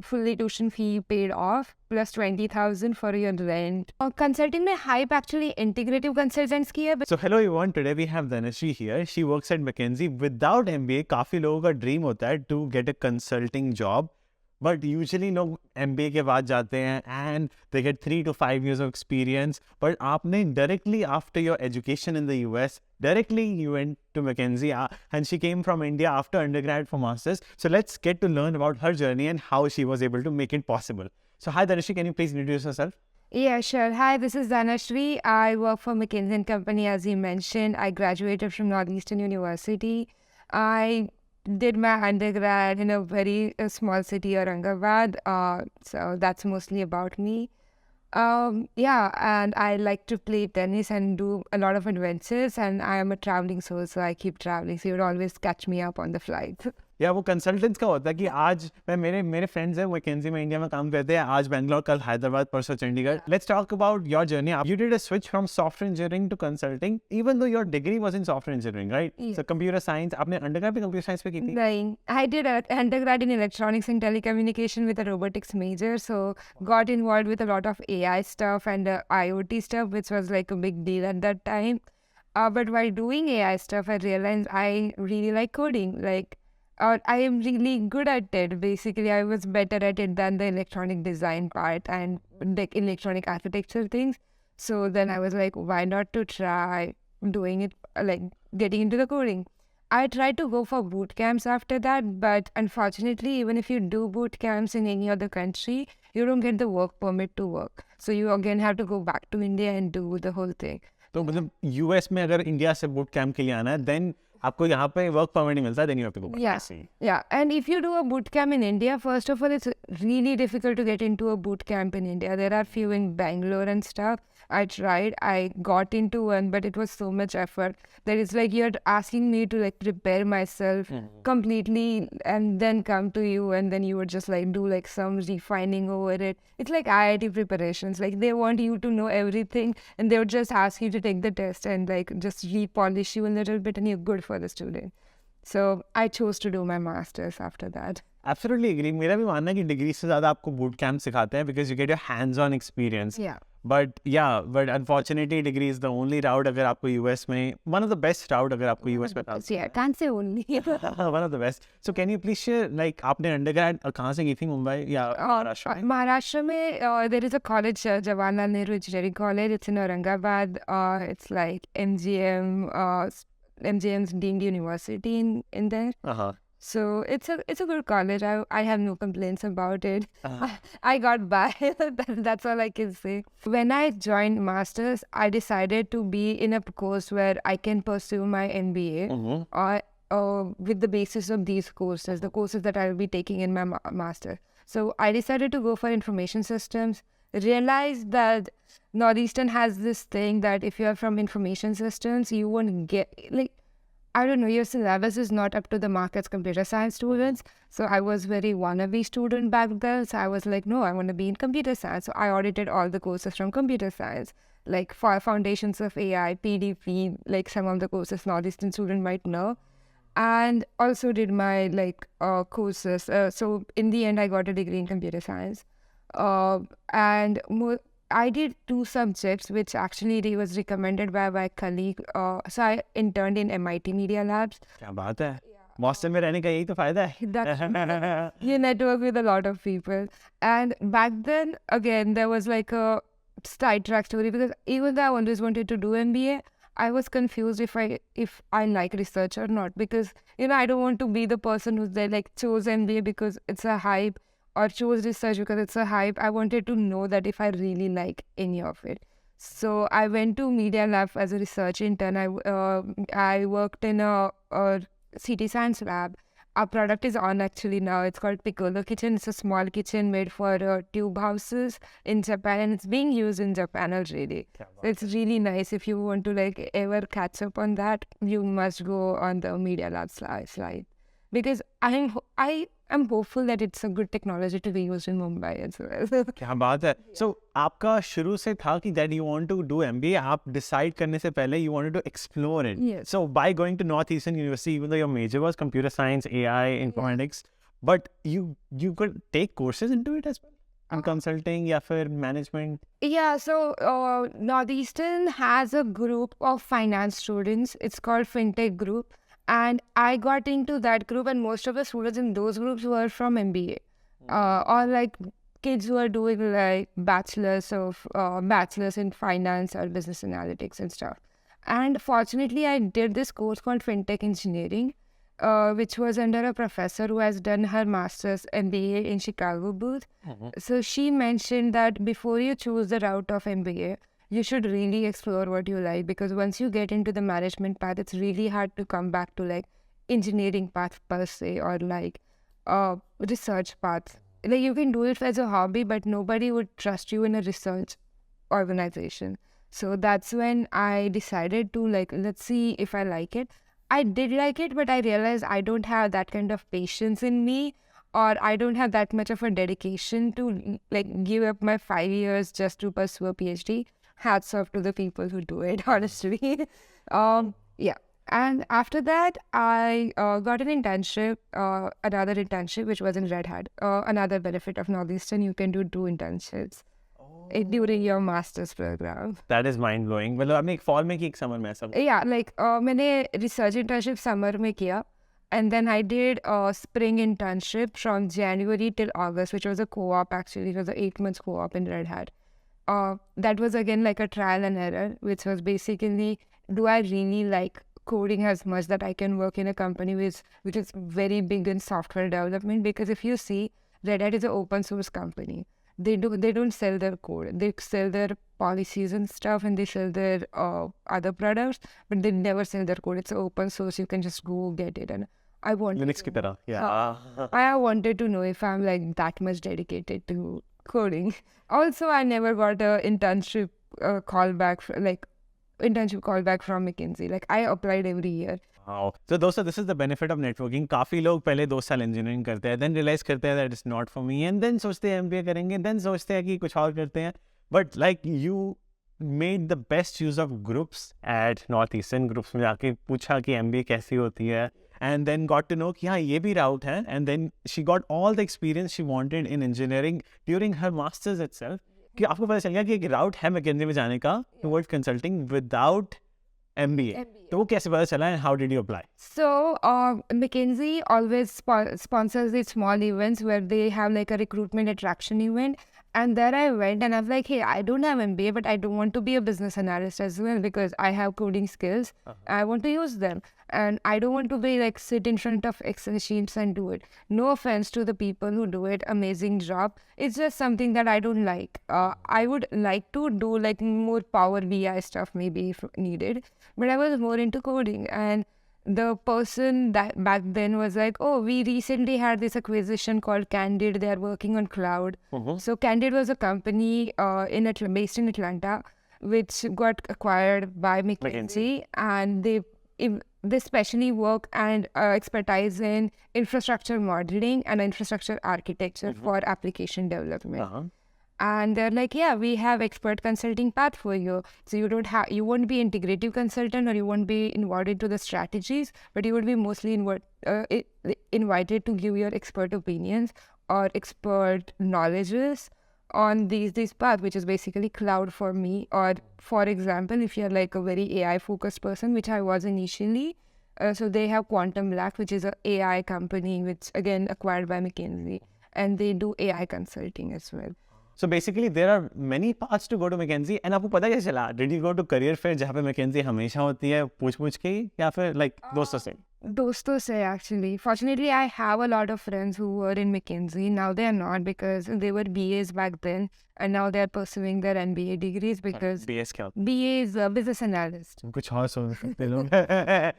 fully tuition fee paid off, plus 20,000 for your rent. Consulting में hype actually integrative consultants की है. So hello everyone, today we have Dhanashri here. She works at McKinsey. Without MBA, काफी लोगों का dream होता है to get a consulting job. But usually लोग MBA के बाद जाते हैं and they get 3 to 5 years of experience. But आपने directly after your education in the US, directly you went to McKinsey and she came from India after undergrad for masters. So let's get to learn about her journey and how she was able to make it possible. So hi Dhanashri, can you please introduce yourself? Yeah, sure. Hi, this is Dhanashri. I work for McKinsey Company, as you mentioned. I graduated from Northeastern University. I did my undergrad in a very small city, Aurangabad. So that's mostly about me. Yeah, and I like to play tennis and do a lot of adventures. And I am a traveling soul, so I keep traveling. So you'd always catch me up on the flight. या वो consultants का होता है कि आज मेरे friends हैं McKenzie में इंडिया में काम करते हैं आज बेंगलोर कल हैदराबाद परसों Chandigarh let's talk about your journey you did a switch from software engineering to consulting even though your degree was in software engineering right so computer science आपने अंडरग्रेड भी कंप्यूटर साइंस पे की थी नहीं I did undergrad in electronics and telecommunication with a robotics major so got involved with a lot of AI stuff and IoT stuff which was like a big deal at that time but while doing AI stuff I realized I really like coding I am really good at it. Basically, I was better at it than the electronic design part and the electronic architecture things. So then I was like, why not to try doing it, like getting into the coding. I tried to go for boot camps after that, but unfortunately, even if you do boot camps in any other country, you don't get the work permit to work. So you again have to go back to India and do the whole thing. तो मतलब US में अगर India से boot camp के लिए आना है then आपको यहाँ पे वर्क परमिट नहीं मिलता then you have to go back. Yeah. And if you do a boot camp in India, first of all, it's really difficult to get into a boot camp in India. There are few in Bangalore and stuff. I tried. I got into one, but it was so much effort that it's like you're asking me to like prepare myself completely and then come to you and then you would just like do like some refining over it. It's like IIT preparations. Like they want you to know everything and they would just ask you to take the test and like just repolish you a little bit and you're good for the student. So I chose to do my masters after that. Absolutely agree. मेरा भी मानना है कि degree से ज़्यादा आपको boot camp सिखाते हैं because you get your hands-on experience. Yeah. But unfortunately degree is the only route अगर आपको US में one of the best route अगर आपको US में Yeah, can't say only. one of the best. So can you please share like आपने undergrad कहाँ से की थी मुंबई या महाराष्ट्र में? महाराष्ट्र में there is a college Jawaharlal Nehru Engineering College. It's in Aurangabad. It's like MGM's deemed university in there. So it's a good college. I have no complaints about it. I got by. That's all I can say. When I joined masters, I decided to be in a course where I can pursue my MBA with the basis of these courses, the courses that I will be taking in my master. So I decided to go for information systems. Realized that Northeastern has this thing that if you are from information systems, you won't get like. I don't know, your syllabus is not up to the mark as computer science students. So I was very wannabe student back then. So I was like, no, I want to be in computer science. So I audited all the courses from computer science, like for foundations of AI, PDP, like some of the courses Northeastern student might know. And also did my courses. So in the end, I got a degree in computer science. I did 2 subjects, which actually was recommended by my colleague. So I interned in MIT Media Labs. क्या बात है? Boston में रहने का यही तो फायदा है. You network with a lot of people. And back then, again, there was like a sidetrack story because even though I always wanted to do MBA, I was confused if I like research or not because, I don't want to be the person who's there like chose MBA because it's a hype. Or chose research because it's a hype. I wanted to know that if I really like any of it. So I went to Media Lab as a research intern. I worked in a CT Science lab. Our product is on actually now. It's called Piccolo Kitchen. It's a small kitchen made for tube houses in Japan. And it's being used in Japan already. So it's really nice. If you want to ever catch up on that, you must go on the Media Lab slide. Because I'm hopeful that it's a good technology to be used in Mumbai as well. क्या बात है. So आपका शुरू से था कि that you want to do MBA. आप decide करने से पहले you wanted to explore it. Yes. So by going to Northeastern University, even though your major was computer science, AI, informatics, But you could take courses into it as well? And consulting या फिर management? Yeah, so Northeastern has a group of finance students. It's called FinTech Group. And I got into that group, and most of the students in those groups were from MBA. Or like kids who are doing like bachelors in finance or business analytics and stuff. And fortunately, I did this course called FinTech Engineering, which was under a professor who has done her master's MBA in Chicago booth. So she mentioned that before you choose the route of MBA, you should really explore what you like, because once you get into the management path, it's really hard to come back to like engineering path per se, or like research path. Like you can do it as a hobby, but nobody would trust you in a research organization. So that's when I decided to like, let's see if I like it. I did like it, but I realized I don't have that kind of patience in me, or I don't have that much of a dedication to like give up my 5 years just to pursue a PhD. Hats off to the people who do it, honestly. Yeah. And after that, I got an internship, another internship, which was in Red Hat. Another benefit of Northeastern, you can do 2 internships during your master's program. That is mind blowing. मतलब आपने एक fall में की एक summer में सब? Yeah, like मैंने research internship summer में किया, and then I did a spring internship from January till August, which was a co-op actually. It was an 8 months co-op in Red Hat. That was again like a trial and error, which was basically, do I really like coding as much that I can work in a company which is very big in software development? Because if you see, Red Hat is an open source company. They don't sell their code. They sell their policies and stuff, and they sell their other products, but they never sell their code. It's open source. You can just go get it. And I wanted Linux की तरह, yeah. I wanted to know if I'm like that much dedicated to coding. Also, I never got a internship callback from McKinsey. Like I applied every year. Wow. So दोस्तों, this is the benefit of networking. काफ़ी लोग पहले 2 साल engineering करते हैं, then realize करते हैं that it's not for me, and then सोचते हैं MBA करेंगे, then सोचते हैं कि कुछ और करते हैं. But like you made the best use of groups at Northeastern. Groups में जाके पूछा कि MBA कैसी होती है, and then got to know कि हाँ ये भी route है, and then she got all the experience she wanted in engineering during her masters itself. कि आपको पता चल गया कि एक route है McKinsey में जाने का towards consulting without MBA. तो वो कैसे पता चला, and how did you apply? So McKinsey always sponsors these small events where they have like a recruitment attraction event. And there I went, and I was like, hey, I don't have MBA, but I don't want to be a business analyst as well, because I have coding skills. I want to use them. And I don't want to be like sit in front of Excel sheets and do it. No offense to the people who do it. Amazing job. It's just something that I don't like. I would like to do like more Power BI stuff maybe if needed. But I was more into coding. And the person that back then was like, oh, we recently had this acquisition called Candid. They are working on cloud. So Candid was a company based in Atlanta, which got acquired by McKinsey. And they specially work and expertise in infrastructure modeling and infrastructure architecture for application development. And they're like, yeah, we have expert consulting path for you. So you won't be integrative consultant, or you won't be involved into the strategies, but you will be mostly invited to give your expert opinions or expert knowledges on these path, which is basically cloud for me. Or for example, if you're like a very AI focused person, which I was initially, so they have Quantum Black, which is an AI company, which again acquired by McKinsey, and they do AI consulting as well. So basically, there are many paths to go to McKinsey. And आपको पता कैसे चला? Did you go to career fair जहाँ पे McKinsey हमेशा होती है पूछ के, या फिर like दोस्तों से? दोस्तों से actually. Fortunately, I have a lot of friends who were in McKinsey. Now they are not, because they were BAs back then, and now they are pursuing their MBA degrees because BAs क्या? BA is a business analyst. कुछ और सोच सकते लोग.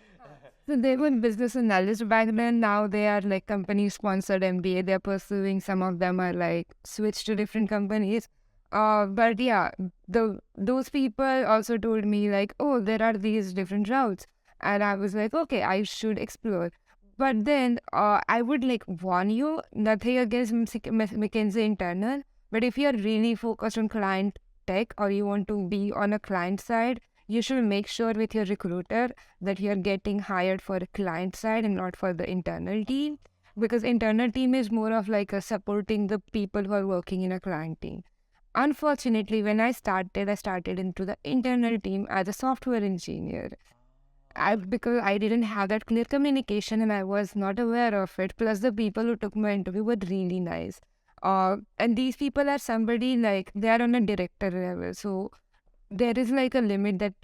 So they were business analysts back then. Now they are like company-sponsored MBA. They're pursuing. Some of them are like switched to different companies. But yeah, those people also told me like, oh, there are these different routes. And I was like, okay, I should explore. But then I would like warn you, nothing against McKinsey internal. But if you're really focused on client tech, or you want to be on a client side, you should make sure with your recruiter that you're getting hired for the client side and not for the internal team. because internal team is more of like a supporting the people who are working in a client team. Unfortunately, when I started into the internal team as a software engineer. Because I didn't have that clear communication and I was not aware of it. Plus, the people who took my interview were really nice. And these people are somebody like they are on a director level. So there is like a limit that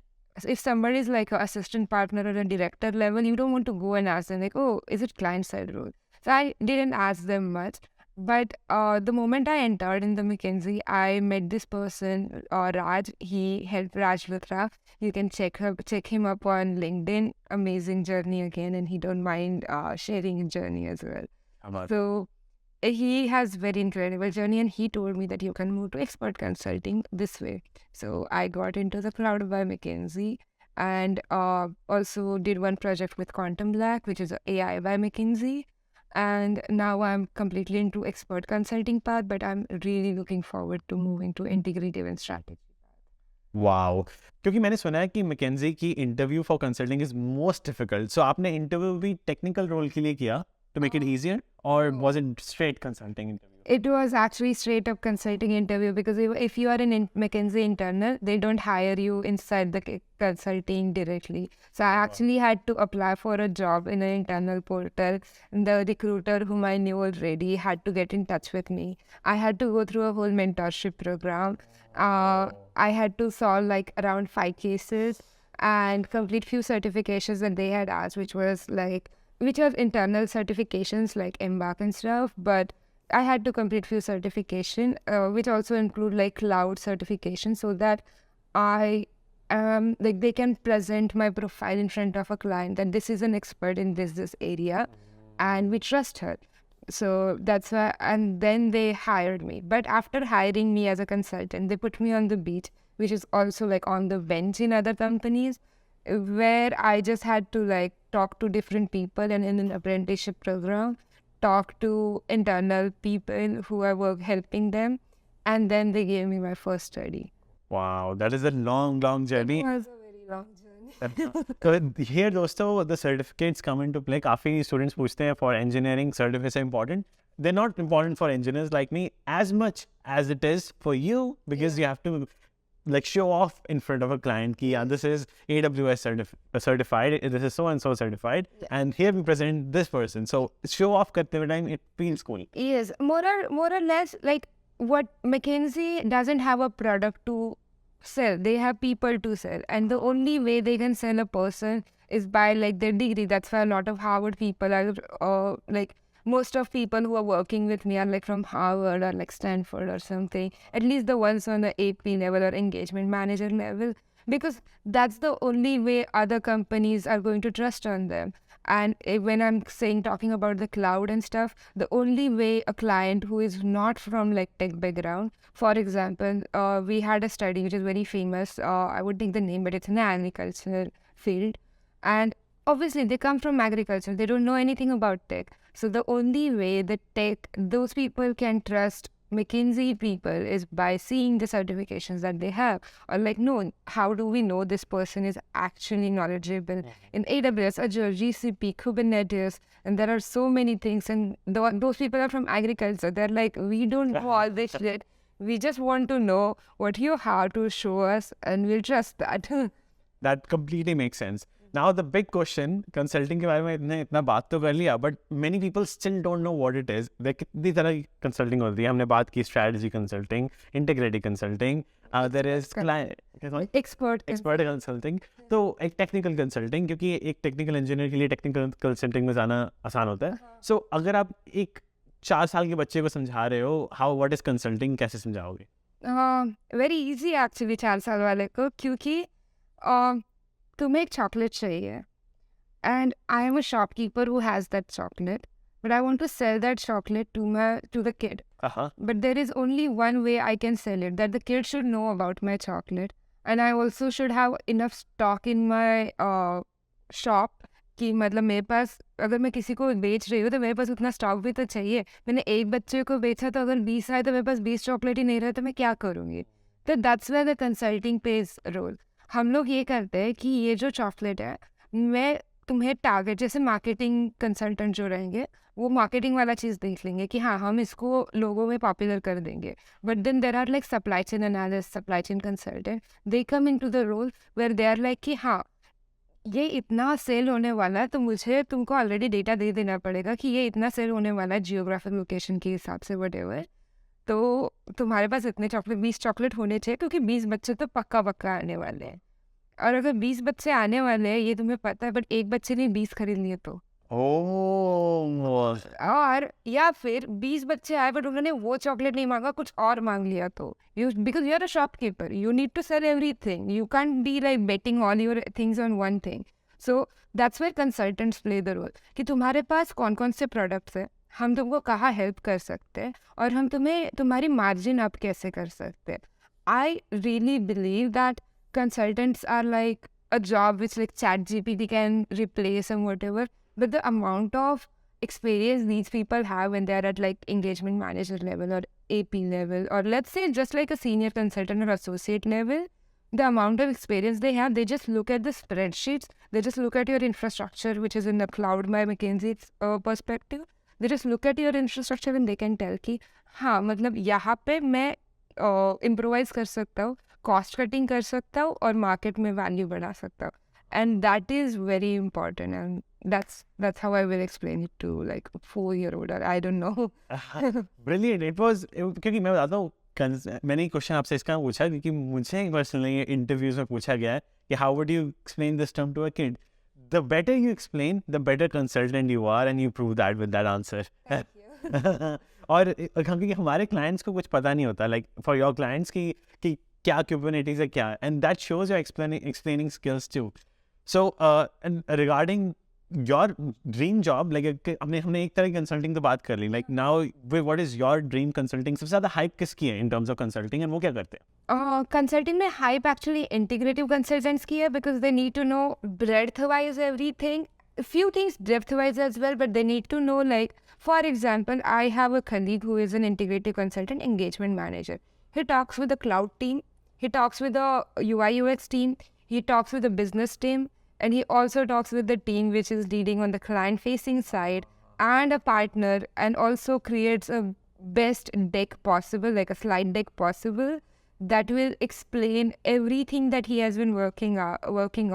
if somebody is like an assistant partner or a director level, you don't want to go and ask them like, oh, is it client side role? So I didn't ask them much. But the moment I entered in the McKinsey, I met this person, Raj. He helped Raj Luthra. You can check him up on LinkedIn. Amazing journey again, and he don't mind sharing his journey as well. So he has very incredible journey, and he told me that you can move to expert consulting this way. So I got into the cloud by McKinsey, and also did one project with Quantum Black, which is AI by McKinsey. And now I'm completely into expert consulting path, but I'm really looking forward to moving to integrative and strategy. Wow. क्योंकि मैंने सुना है कि McKinsey की interview for consulting is most difficult. So आपने interview भी technical role के लिए किया to make it easier, or was it straight consulting interview? It was actually straight up consulting interview, because if you are an McKinsey internal, they don't hire you inside the consulting directly. So I actually had to apply for a job in an internal portal. The recruiter whom I knew already had to get in touch with me. I had to go through a whole mentorship program. I had to solve like around 5 cases and complete few certifications that they had asked, which are internal certifications like Embark and stuff, but I had to complete few certification, which also include like cloud certification, so that they can present my profile in front of a client that this is an expert in this area, and we trust her. So that's why, and then they hired me. But after hiring me as a consultant, they put me on the beach, which is also like on the bench in other companies, where I just had to like talk to different people, and in an apprenticeship program, talk to internal people who are helping them, and then they gave me my first study. Wow, that is a long journey. It was a very long journey. So here दोस्तों, the certificates come into play. काफी students पूछते हैं for engineering certificates are important. They're not important for engineers like me as much as it is for you, because you have to like show off in front of a client ki, yeah, this is AWS certified, this is so and so certified, and here we present this person. So show off karte hue time, it feels cool. Yes, more or less like what McKinsey doesn't have a product to sell, they have people to sell, and the only way they can sell a person is by like their degree. That's why a lot of Harvard people are like most of people who are working with me are like from Harvard or like Stanford or something, at least the ones on the AP level or engagement manager level, because that's the only way other companies are going to trust on them. And when I'm talking about the cloud and stuff, the only way a client who is not from like tech background, for example, we had a study which is very famous, I would take the name, but it's in the agriculture field, and obviously they come from agriculture, they don't know anything about tech. So the only way that those people can trust McKinsey people is by seeing the certifications that they have, or like, no, how do we know this person is actually knowledgeable in AWS, Azure, GCP, Kubernetes, and there are so many things, and those people are from agriculture. They're like, we don't know all this shit. We just want to know what you have to show us, and we'll trust that. That completely makes sense. Now the big question, consulting के बारे में इतना बात तो कर लिया, but many people still don't know what it is. कितनी तरह की consulting होती है. हमने बात की strategy consulting, integrated consulting, there is expert consulting. तो एक technical consulting, क्योंकि एक technical engineer के लिए technical consulting में जाना आसान होता है. So अगर आप एक 4 साल के बच्चे को समझा रहे हो, what is consulting, कैसे समझाओगे? Very easy actually 4 साल वाले को, क्योंकि तुम्हें एक chocolate चाहिए, and I am a shopkeeper who has that chocolate, but I want to sell that chocolate to the kid. But there is only one way I can sell it, that the kid should know about my chocolate, and I also should have enough stock in my shop कि मतलब मेरे पास अगर मैं किसी को बेच रही हूँ तो मेरे पास उतना स्टॉक भी तो चाहिए. मैंने एक बच्चे को बेचा तो अगर 20 आए तो मेरे पास 20 चॉकलेट ही नहीं रहे तो मैं क्या करूँगी. तो that's where the consulting plays role. हम लोग ये करते हैं कि ये जो चॉकलेट है, मैं तुम्हें टारगेट, जैसे मार्केटिंग कंसल्टेंट जो रहेंगे वो मार्केटिंग वाला चीज़ देख लेंगे कि हाँ हम इसको लोगों में पॉपुलर कर देंगे. But then there are like supply chain analyst, supply chain consultant, they come in to the role where they are like कि हाँ ये इतना सेल होने वाला है तो मुझे तुमको ऑलरेडी डेटा दे देना पड़ेगा कि ये इतना सेल होने वाला है जियोग्राफिक लोकेशन के हिसाब से व्हाटएवर. तो तुम्हारे पास इतने चॉकलेट, 20 चॉकलेट होने चाहिए क्योंकि 20 बच्चे तो पक्का पक्का आने वाले हैं. और अगर 20 बच्चे आने वाले हैं ये तुम्हें पता है, बट एक बच्चे ने 20 खरीद लिए तो और या फिर 20 बच्चे आए बट उन्होंने वो चॉकलेट नहीं मांगा, कुछ और मांग लिया तो you, because you are a shopkeeper, you need to sell everything, you can't be like betting all your things on one thing. So that's where consultants play the role कि तुम्हारे पास कौन कौन से प्रोडक्ट्स हैं, हम तुमको कहाँ हेल्प कर सकते हैं और हम तुम्हें तुम्हारी मार्जिन अप कैसे कर सकते हैं. I really believe that consultants are like a job which like ChatGPT can replace and whatever, but the amount of experience these people have when they are at like engagement manager level or AP level, or let's say just like a senior consultant or associate level, the amount of experience they have, they just look at the spreadsheets, they just look at your infrastructure which is in the cloud by McKinsey's perspective, they just look at your infrastructure and they can tell कि हाँ मतलब यहाँ पे मैं improvise कर सकता हूँ, cost cutting कर सकता हूँ और मार्केट में वैल्यू बढ़ा सकता हूँ. And that is very important and that's how I will explain it to like a 4-year-old or I don't know. Brilliant. It was, क्योंकि मैं बताता हूँ, मैंने क्वेश्चन आपसे इसका पूछा क्योंकि मुझे पर्सनली इंटरव्यूज में पूछा गया है कि how would you explain this term to a kid. The better you explain the better consultant you are and you prove that with that answer. और क्योंकि हमारे क्लाइंट्स को कुछ पता नहीं होता, लाइक फॉर योर क्लाइंट्स की क्या क्यूबरनेटिस है क्या, and that shows your explaining skills too. So regarding your dream job, like हमने एक तरह की कंसल्टिंग तो बात कर ली, like now what is your dream consulting, सबसे ज़्यादा हाइप किसकी है in terms of consulting and वो क्या करते हैं? कंसल्टिंग में हाइप एक्चुअली इंटीग्रेटिव कंसल्टेंट्स की है because they need to know breadth wise everything, few things depth wise as well, but they need to know, like for example I have a colleague who is an integrative consultant engagement manager. He talks with the cloud team, he talks with the UI UX team, he talks with the business team, and he also talks with the team which is leading on the client facing side and a partner, and also creates a best deck possible, like a slide deck possible that will explain everything that he has been working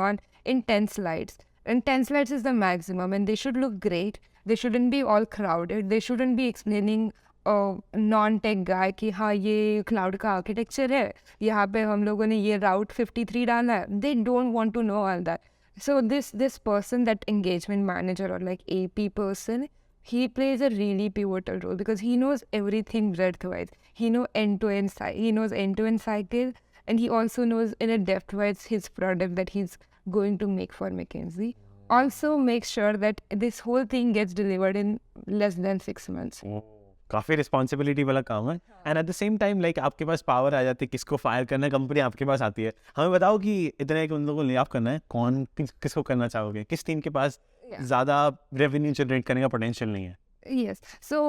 on in 10 slides. And 10 slides is the maximum, and they should look great. They shouldn't be all crowded. They shouldn't be explaining non-tech guy कि हाँ ये cloud का architecture है, यहाँ पे हम लोगों ने ये route 53 डाला है. They don't want to know all that. So this person, that engagement manager or like AP person, he plays a really pivotal role because he knows everything breadth-wise. He knows end-to-end cycle, and he also knows in a depth-wise his product that he's going to make for McKinsey. Also make sure that this whole thing gets delivered in less than 6 months. काफ़ी responsibility वाला काम है. And at the same time like आपके पास power आ जाती है किसको fire करना है, कंपनी आपके पास आती है, हमें बताओ कि इतने उन लोगों को ले ऑफ करना है, कौन किसको करना चाहोगे, किस टीम के पास ज़्यादा रेवेन्यू जनरेट करने का पोटेंशियल नहीं है? Yes, so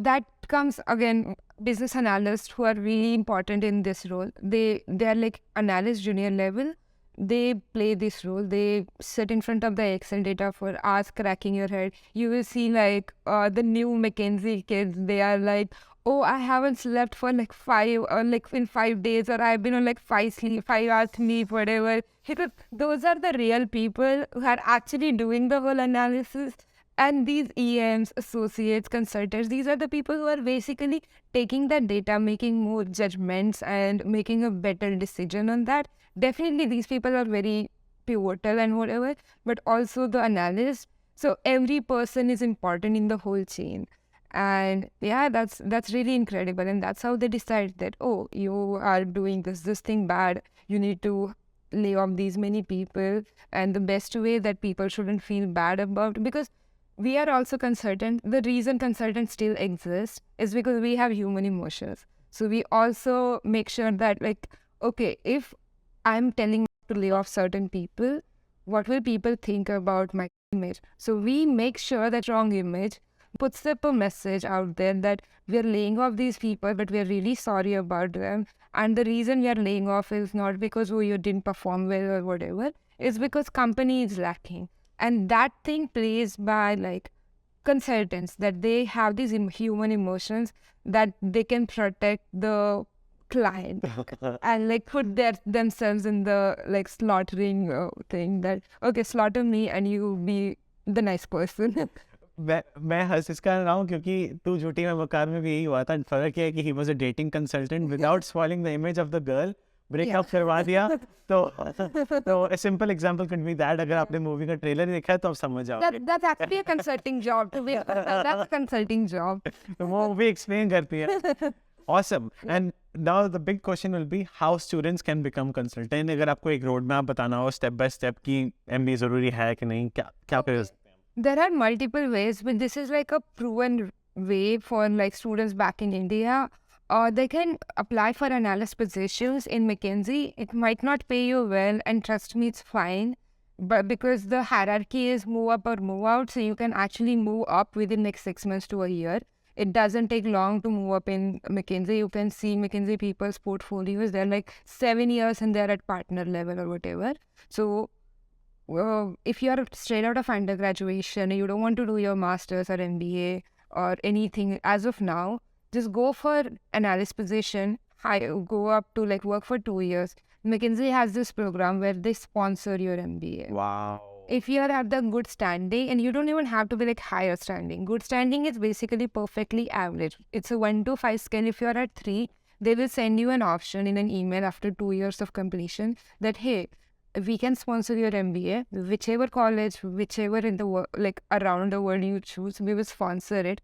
that comes again, business analysts who are really important in this role. They are like analyst junior level. They play this role. They sit in front of the Excel data for hours, cracking your head. You will see like the new McKinsey kids. They are like, oh, I haven't slept for like 5 days, or I've been on like 5 hours sleep, whatever. Because those are the real people who are actually doing the whole analysis. And these EMs, associates, consultants, these are the people who are basically taking that data, making more judgments and making a better decision on that. Definitely these people are very pivotal and whatever, but also the analyst. So every person is important in the whole chain. And yeah, that's really incredible. And that's how they decide that, oh, you are doing this thing bad. You need to lay off these many people. And the best way that people shouldn't feel bad about, because we are also consultant. The reason consultants still exist is because we have human emotions. So we also make sure that like, okay, if I'm telling to lay off certain people, what will people think about my image? So we make sure that strong image puts up a message out there that we are laying off these people, but we are really sorry about them. And the reason we are laying off is not because you didn't perform well or whatever. It's because company is lacking. And that thing plays by like consultants, that they have these human emotions that they can protect the client and like put themselves in the like slaughtering thing, that okay, slaughter me and you be the nice person. मैं हंस इसका रहा हूँ क्योंकि तू झूठी में मकान में भी यही हुआ था. फर्क ये है कि he was a dating consultant without spoiling the image of the girl. Breakup करवा दिया. तो a simple example could be that. अगर आपने मूवी का ट्रेलर देखा है तो आप समझ जाओगे. That's actually a consulting job. That's a consulting job. तो वो भी explain करती है. Awesome. And now the big question will be how students can become consultant. अगर आपको एक road map बताना हो step by step कि MBA जरूरी है कि नहीं, क्या कर सकते हैं? There are multiple ways, but this is like a proven way for like students back in India. They can apply for analyst positions in McKinsey. It might not pay you well, and trust me, it's fine. But because the hierarchy is move up or move out, so you can actually move up within next 6 months to a year. It doesn't take long to move up in McKinsey. You can see McKinsey people's portfolios. They're like 7 years and they're at partner level or whatever. So if you're straight out of undergraduation, you don't want to do your master's or MBA or anything as of now, just go for analyst position, go up to like work for 2 years. McKinsey has this program where they sponsor your MBA. Wow. If you are at the good standing, and you don't even have to be like higher standing. Good standing is basically perfectly average. It's a 1 to 5 scale. If you are at 3, they will send you an option in an email after 2 years of completion that, hey, we can sponsor your MBA, whichever college, whichever in the world, like around the world you choose, we will sponsor it.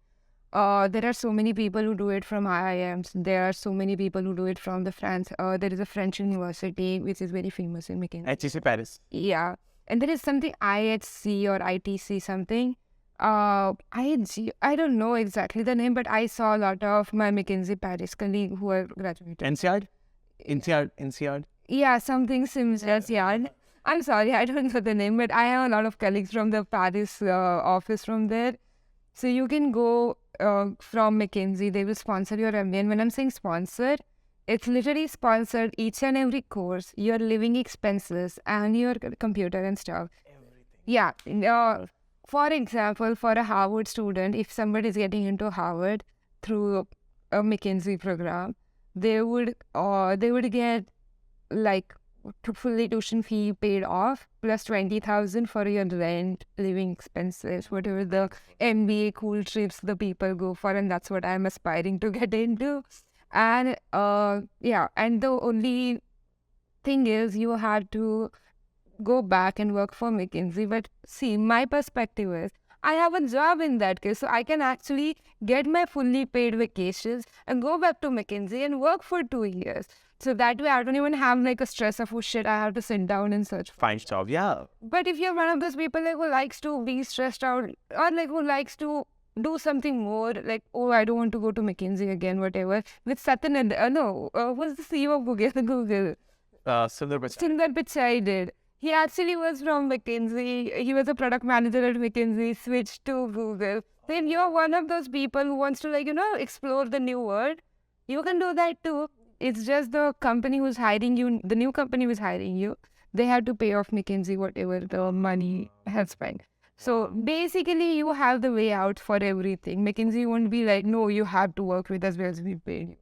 There are so many people who do it from IIMs. There are so many people who do it from the France. There is a French university which is very famous in McKinsey. HEC Paris. Yeah. And there is something IHC or ITC something. IHG, I don't know exactly the name, but I saw a lot of my McKinsey Paris colleagues who are graduated. INSEAD? Yeah, something similar. Yeah. I'm sorry, I don't know the name, but I have a lot of colleagues from the Paris office from there. So you can go from McKinsey, they will sponsor your MBA. And when I'm saying sponsor, it's literally sponsored each and every course, your living expenses and your computer and stuff. Everything. Yeah. For example, for a Harvard student, if somebody is getting into Harvard through a McKinsey program, they would get like fully tuition fee paid off plus 20,000 for your rent, living expenses, whatever the MBA cool trips the people go for, and that's what I'm aspiring to get into. And and the only thing is you had to go back and work for McKinsey. But see, my perspective is I have a job in that case, so I can actually get my fully paid vacations and go back to McKinsey and work for 2 years. So that way I don't even have like a stress of, oh shit, I have to sit down and search. Fine job, yeah. But if you're one of those people like who likes to be stressed out, or like who likes to do something more, like, oh, I don't want to go to McKinsey again, whatever. With Satyan, what's the CEO of Google? Sundar Pichai did. He actually was from McKinsey. He was a product manager at McKinsey, switched to Google. Then you're one of those people who wants to explore the new world. You can do that too. It's just the company who's hiring you, the new company who's hiring you, they have to pay off McKinsey whatever the money has spent. So basically you have the way out for everything. McKinsey won't be like, no, you have to work with us, we paid you.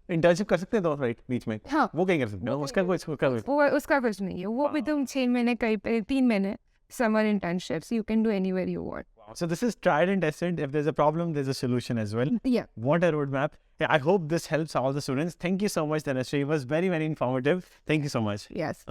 Internship कर सकते हैं तो right बीच में हाँ वो कहीं कर सकते हैं उसका कुछ नहीं है वो भी तुम 6 महीने कहीं पे 3 महीने summer internships you can do anywhere you want. So this is tried and tested. If there's a problem, there's a solution as well. Yeah. What a roadmap. Yeah, I hope this helps all the students. Thank you so much, Dhanashri. It was very, very informative. Thank you so much. Yes.